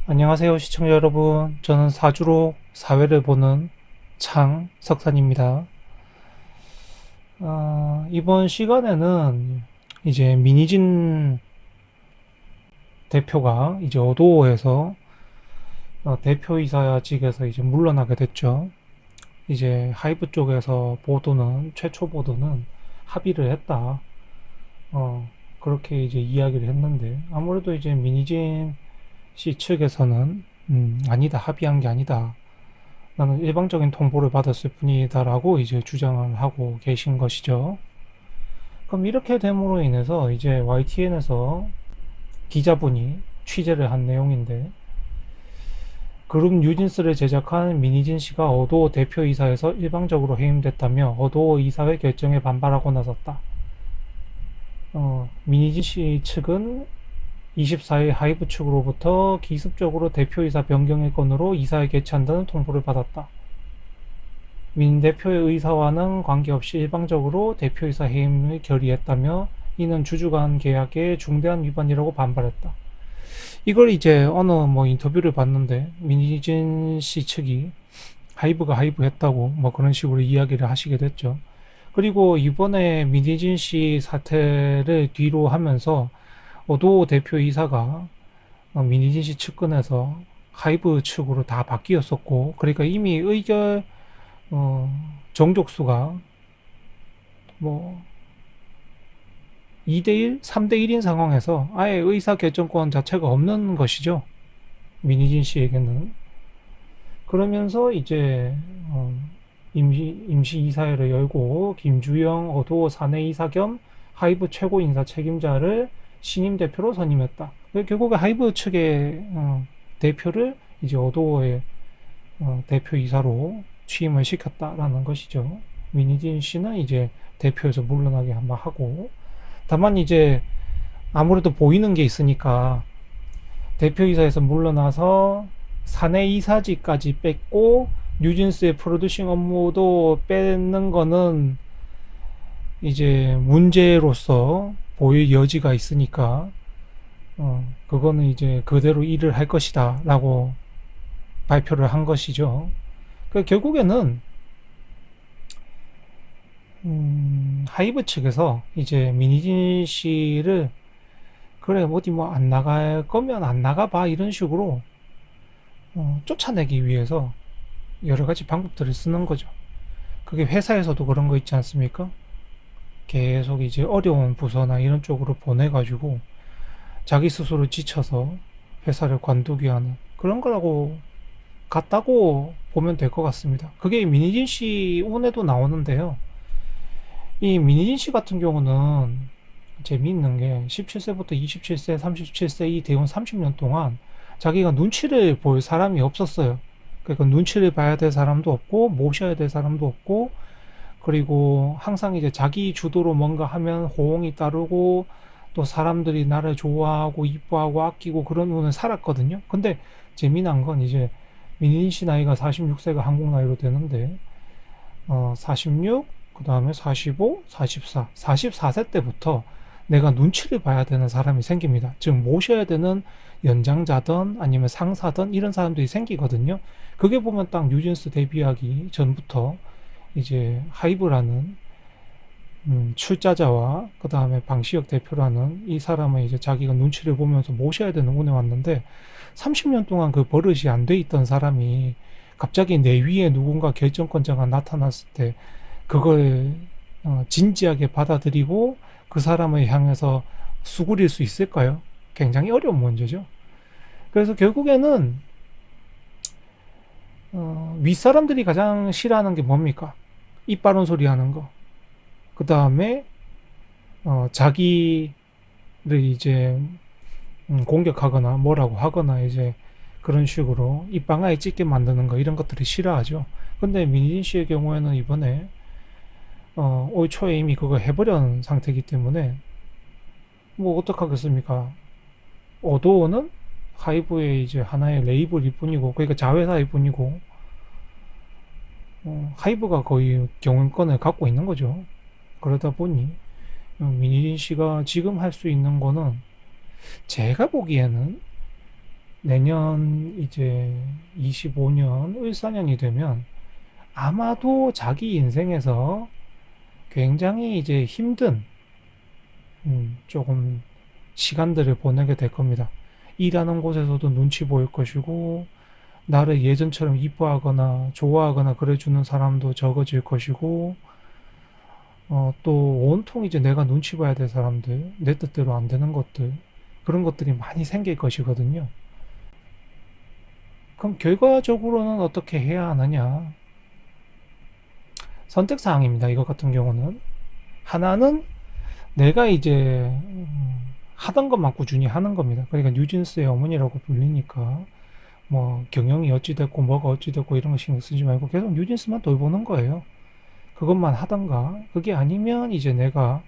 안녕하세요, 시청자 여러분. 저는 사주로 사회를 보는 창 석산입니다. 이번 시간에는 이제 민희진 대표가 이제 어도에서 대표이사직에서 이제 물러나게 됐죠. 이제 하이브 쪽에서 최초 보도는 합의를 했다. 그렇게 이제 이야기를 했는데, 아무래도 이제 민희진 씨 측에서는, 아니다, 합의한 게 아니다. 나는 일방적인 통보를 받았을 뿐이다라고 이제 주장을 하고 계신 것이죠. 그럼 이렇게 됨으로 인해서 이제 YTN에서 기자분이 취재를 한 내용인데, 그룹 뉴진스를 제작한 민희진 씨가 어도어 대표이사에서 일방적으로 해임됐다며 어도어 이사회 결정에 반발하고 나섰다. 민희진 씨 측은 24일 하이브 측으로부터 기습적으로 대표이사 변경의 건으로 이사에 개최한다는 통보를 받았다. 민 대표의 의사와는 관계없이 일방적으로 대표이사 해임을 결의했다며 이는 주주간 계약의 중대한 위반이라고 반발했다. 이걸 이제 어느 인터뷰를 봤는데 민희진 씨 측이 하이브가 하이브했다고 그런 식으로 이야기를 하시게 됐죠. 그리고 이번에 민희진 씨 사태를 뒤로 하면서 어도 대표이사가 민희진 씨 측근에서 하이브 측으로 다 바뀌었었고, 그러니까 이미 의결 정족수가 뭐 2대1, 3대1인 상황에서 아예 의사 결정권 자체가 없는 것이죠. 민희진 씨에게는. 그러면서 이제 임시 이사회를 열고 김주영 어도어 사내이사 겸 하이브 최고 인사 책임자를 신임 대표로 선임했다. 결국에 하이브 측의 대표를 이제 어도어의 대표이사로 취임을 시켰다라는 것이죠. 민희진 씨는 이제 대표에서 물러나게 한번 하고, 다만 이제 아무래도 보이는 게 있으니까 대표이사에서 물러나서 사내이사직까지 뺐고 뉴진스의 프로듀싱 업무도 뺏는 거는 이제 문제로서 보일 여지가 있으니까 그거는 이제 그대로 일을 할 것이다 라고 발표를 한 것이죠. 결국에는 하이브 측에서 이제 민희진 씨를 그래 어디 안 나갈 거면 안 나가봐 이런 식으로 쫓아내기 위해서 여러 가지 방법들을 쓰는 거죠. 그게 회사에서도 그런 거 있지 않습니까? 계속 이제 어려운 부서나 이런 쪽으로 보내가지고 자기 스스로 지쳐서 회사를 관두게 하는 그런 거라고 같다고 보면 될 것 같습니다. 그게 민희진 씨 운에도 나오는데요. 이 민희진 씨 같은 경우는 재미있는 게 17세부터 27세, 37세 이 대원 30년 동안 자기가 눈치를 볼 사람이 없었어요. 그러니까 눈치를 봐야 될 사람도 없고 모셔야 될 사람도 없고, 그리고 항상 이제 자기 주도로 뭔가 하면 호응이 따르고 또 사람들이 나를 좋아하고 이뻐하고 아끼고 그런 운을 살았거든요. 근데 재미난 건 이제 민희 씨 나이가 46세가 한국 나이로 되는데 46, 그 다음에 45, 44, 44세 때부터 내가 눈치를 봐야 되는 사람이 생깁니다. 즉 모셔야 되는 연장자든 아니면 상사든 이런 사람들이 생기거든요. 그게 보면 딱 뉴진스 데뷔하기 전부터 이제 하이브라는 출자자와 그 다음에 방시혁 대표라는 이 사람을 이제 자기가 눈치를 보면서 모셔야 되는 운에 왔는데, 30년 동안 그 버릇이 안 돼 있던 사람이 갑자기 내 위에 누군가 결정권자가 나타났을 때 그걸 진지하게 받아들이고 그 사람을 향해서 수그릴 수 있을까요? 굉장히 어려운 문제죠. 그래서 결국에는 윗사람들이 가장 싫어하는 게 뭡니까? 입 바른 소리 하는 거. 그 다음에 자기를 이제 공격하거나 뭐라고 하거나 이제 그런 식으로 입방아에 찢게 만드는 거, 이런 것들이 싫어하죠. 근데 민진 씨의 경우에는 이번에 올 초에 이미 그거 해버린 상태이기 때문에 뭐 어떡하겠습니까? 어도어는 하이브의 이제 하나의 레이블일 뿐이고, 그러니까 자회사일 뿐이고, 하이브가 거의 경영권을 갖고 있는 거죠. 그러다 보니 민희진 씨가 지금 할 수 있는 거는 제가 보기에는 내년 이제 25년 을사년이 되면 아마도 자기 인생에서 굉장히 이제 힘든 조금 시간들을 보내게 될 겁니다. 일하는 곳에서도 눈치 보일 것이고, 나를 예전처럼 이뻐하거나 좋아하거나 그래주는 사람도 적어질 것이고, 또 온통 이제 내가 눈치 봐야 될 사람들, 내 뜻대로 안 되는 것들, 그런 것들이 많이 생길 것이거든요. 그럼 결과적으로는 어떻게 해야 하느냐? 선택사항입니다. 이거 같은 경우는. 하나는 내가 이제 하던 것만 꾸준히 하는 겁니다. 그러니까 뉴진스의 어머니라고 불리니까 뭐 경영이 어찌됐고 뭐가 어찌됐고 이런 거 신경 쓰지 말고 계속 뉴진스만 돌보는 거예요. 그것만 하던가, 그게 아니면 이제 내가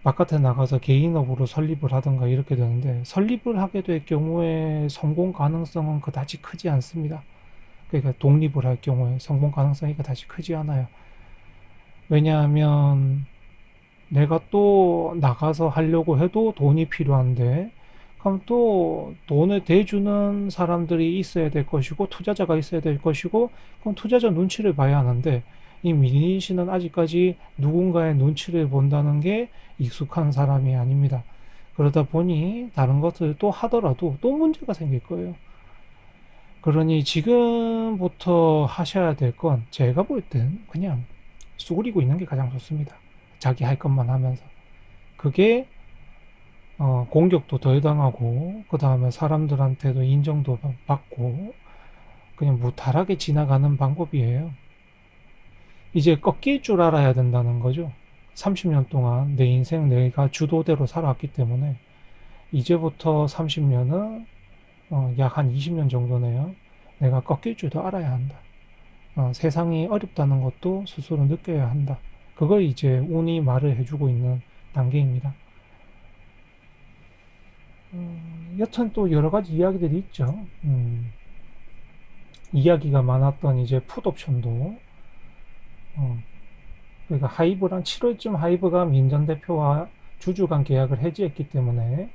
바깥에 나가서 개인업으로 설립을 하던가 이렇게 되는데, 설립을 하게 될 경우에 성공 가능성은 그다지 크지 않습니다. 그러니까 독립을 할 경우에 성공 가능성이 그다지 크지 않아요. 왜냐하면 내가 또 나가서 하려고 해도 돈이 필요한데, 그럼 또 돈을 대주는 사람들이 있어야 될 것이고 투자자가 있어야 될 것이고, 그럼 투자자 눈치를 봐야 하는데, 이 민희 씨는 아직까지 누군가의 눈치를 본다는 게 익숙한 사람이 아닙니다. 그러다 보니 다른 것을 또 하더라도 또 문제가 생길 거예요. 그러니 지금부터 하셔야 될 건 제가 볼 땐 그냥 쏘그리고 있는 게 가장 좋습니다. 자기 할 것만 하면서. 그게 공격도 덜 당하고, 그 다음에 사람들한테도 인정도 받고, 그냥 무탈하게 지나가는 방법이에요. 이제 꺾일 줄 알아야 된다는 거죠. 30년 동안 내 인생 내가 주도대로 살아왔기 때문에 이제부터 30년은 약 한 20년 정도네요. 내가 꺾일 줄도 알아야 한다. 세상이 어렵다는 것도 스스로 느껴야 한다. 그걸 이제 운이 말을 해주고 있는 단계입니다. 여튼 또 여러 가지 이야기들이 있죠. 이야기가 많았던 이제 풋옵션도, 그러니까 하이브랑 7월쯤 하이브가 민전 대표와 주주 간 계약을 해지했기 때문에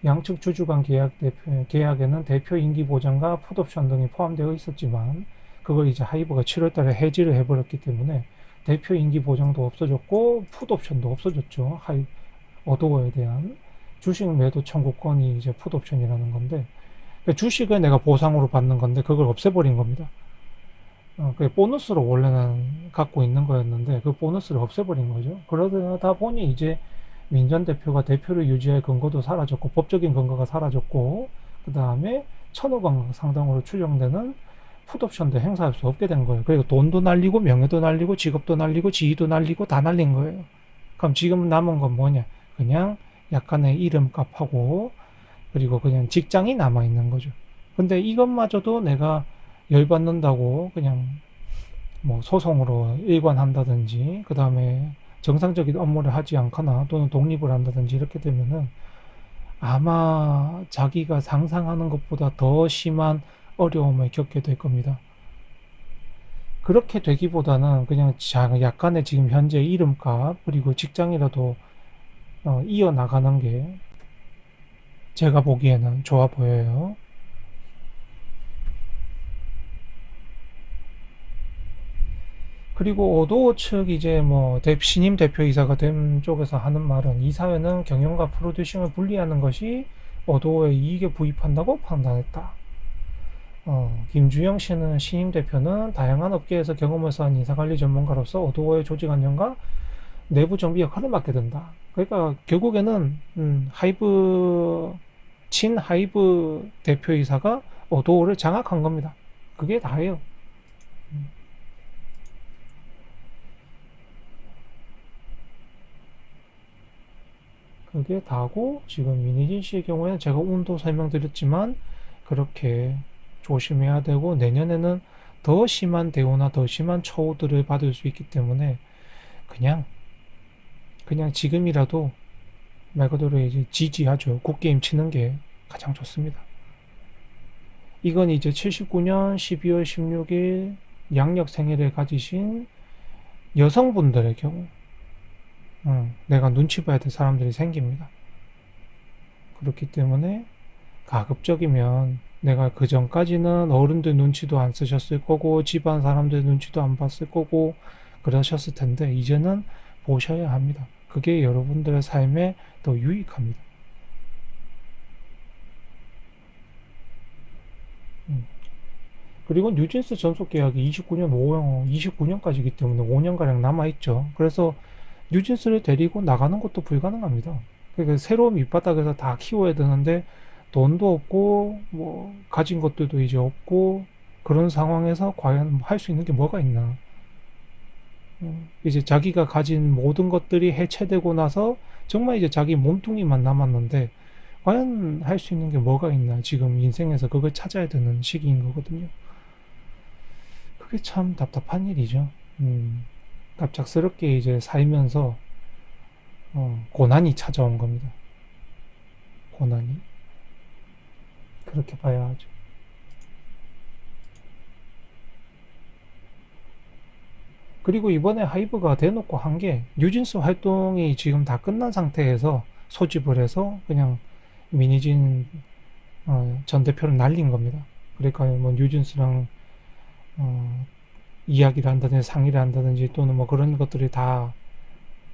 양측 주주 간 계약에는 대표 임기 보장과 풋옵션 등이 포함되어 있었지만, 그걸 이제 하이브가 7월 달에 해지를 해버렸기 때문에 대표 임기 보장도 없어졌고 풋옵션도 없어졌죠. 어도어에 대한 주식 매도 청구권이 이제 풋옵션이라는 건데, 그러니까 주식을 내가 보상으로 받는 건데 그걸 없애버린 겁니다. 그 보너스로 원래는 갖고 있는 거였는데 그 보너스를 없애버린 거죠. 그러다 보니 이제 민전 대표가 대표를 유지할 근거도 사라졌고, 법적인 근거가 사라졌고, 그 다음에 1,000억 원 상당으로 추정되는 풋옵션도 행사할 수 없게 된 거예요. 그리고 돈도 날리고 명예도 날리고 직업도 날리고 지위도 날리고 다 날린 거예요. 그럼 지금 남은 건 뭐냐? 그냥 약간의 이름값하고, 그리고 그냥 직장이 남아 있는 거죠. 근데 이것마저도 내가 열받는다고 그냥 뭐 소송으로 일관한다든지, 그 다음에 정상적인 업무를 하지 않거나 또는 독립을 한다든지 이렇게 되면은 아마 자기가 상상하는 것보다 더 심한 어려움을 겪게 될 겁니다. 그렇게 되기보다는 그냥 약간의 지금 현재 이름값 그리고 직장이라도 이어나가는 게 제가 보기에는 좋아 보여요. 그리고 오도오 측 이제 뭐 신임 대표이사가 된 쪽에서 하는 말은, 이 사회는 경영과 프로듀싱을 분리하는 것이 오도오의 이익에 부입한다고 판단했다. 김주영 씨는, 신임 대표는 다양한 업계에서 경험을 쌓은 인사관리 전문가로서 오도오의 조직 안녕과 내부 정비 역할을 맡게 된다. 그러니까 결국에는 친하이브 대표이사가 오도오를 장악한 겁니다. 그게 다예요. 그게 다고, 지금 민희진 씨의 경우에는 제가 운도 설명드렸지만 그렇게 조심해야 되고, 내년에는 더 심한 대우나 더 심한 처우들을 받을 수 있기 때문에 그냥 지금이라도 말 그대로 이제 지지하죠. 굿게임 치는 게 가장 좋습니다. 이건 이제 79년 12월 16일 양력 생일을 가지신 여성분들의 경우 내가 눈치 봐야 될 사람들이 생깁니다. 그렇기 때문에 가급적이면 내가 그 전까지는 어른들 눈치도 안 쓰셨을 거고 집안 사람들 눈치도 안 봤을 거고 그러셨을 텐데 이제는 보셔야 합니다. 그게 여러분들의 삶에 더 유익합니다. 음. 그리고 뉴진스 전속 계약이 29년까지이기 때문에 5년가량 남아있죠. 그래서 뉴진스를 데리고 나가는 것도 불가능합니다. 그러니까 새로운 밑바닥에서 다 키워야 되는데 돈도 없고 뭐 가진 것들도 이제 없고 그런 상황에서 과연 할 수 있는 게 뭐가 있나. 이제 자기가 가진 모든 것들이 해체되고 나서 정말 이제 자기 몸뚱이만 남았는데 과연 할 수 있는 게 뭐가 있나. 지금 인생에서 그걸 찾아야 되는 시기인 거거든요. 그게 참 답답한 일이죠. 갑작스럽게 이제 살면서 고난이 찾아온 겁니다. 고난이. 그렇게 봐야 하죠. 그리고 이번에 하이브가 대놓고 한 게 뉴진스 활동이 지금 다 끝난 상태에서 소집을 해서 그냥 미니진 전 대표를 날린 겁니다. 그러니까 뭐 뉴진스랑 이야기를 한다든지 상의를 한다든지 또는 뭐 그런 것들이 다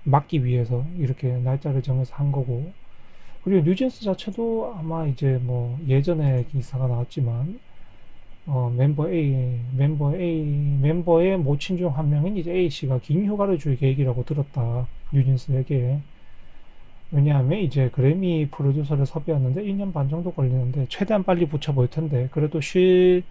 막기 위해서 이렇게 날짜를 정해서 한 거고, 그리고 뉴진스 자체도 아마 이제 뭐 예전에 기사가 나왔지만 멤버의 모친 중 한 명인 이제 A씨가 긴 휴가를 줄 계획이라고 들었다. 뉴진스에게. 왜냐하면 이제 그래미 프로듀서를 섭외하는데 1년 반 정도 걸리는데 최대한 빨리 붙여볼 텐데 그래도 휴식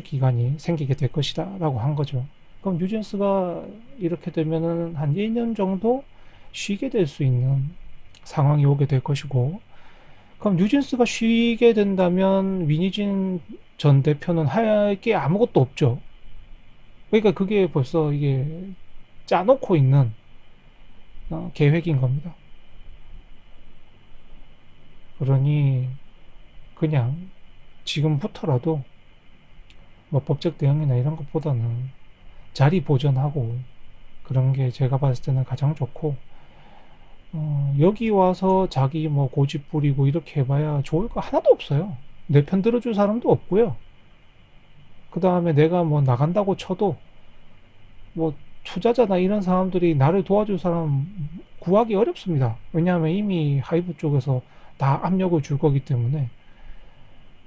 기간이 생기게 될 것이다 라고 한 거죠. 그럼 뉴진스가 이렇게 되면은 한 1년 정도 쉬게 될 수 있는 상황이 오게 될 것이고, 그럼 뉴진스가 쉬게 된다면 위니진 전 대표는 할 게 아무것도 없죠. 그러니까 그게 벌써 이게 짜놓고 있는 계획인 겁니다. 그러니 그냥 지금부터라도 뭐 법적 대응이나 이런 것보다는 자리 보전하고 그런 게 제가 봤을 때는 가장 좋고, 여기 와서 자기 뭐 고집 부리고 이렇게 해봐야 좋을 거 하나도 없어요. 내 편 들어줄 사람도 없고요. 그 다음에 내가 뭐 나간다고 쳐도 뭐 투자자나 이런 사람들이 나를 도와줄 사람 구하기 어렵습니다. 왜냐하면 이미 하이브 쪽에서 다 압력을 줄 거기 때문에.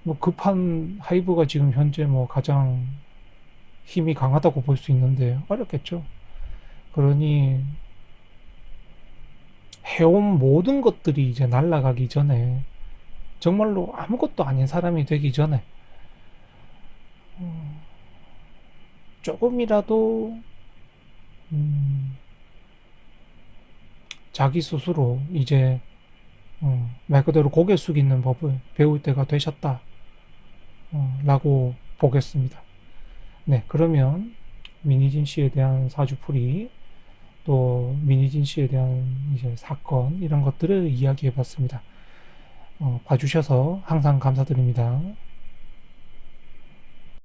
뭐 급한 하이브가 지금 현재 뭐 가장 힘이 강하다고 볼 수 있는데 어렵겠죠. 그러니 해온 모든 것들이 이제 날아가기 전에, 정말로 아무것도 아닌 사람이 되기 전에 조금이라도 자기 스스로 이제 말 그대로 고개 숙이는 법을 배울 때가 되셨다 라고 보겠습니다. 네, 그러면 미니진 씨에 대한 사주풀이, 또 미니진 씨에 대한 이제 사건, 이런 것들을 이야기해 봤습니다. 봐주셔서 항상 감사드립니다.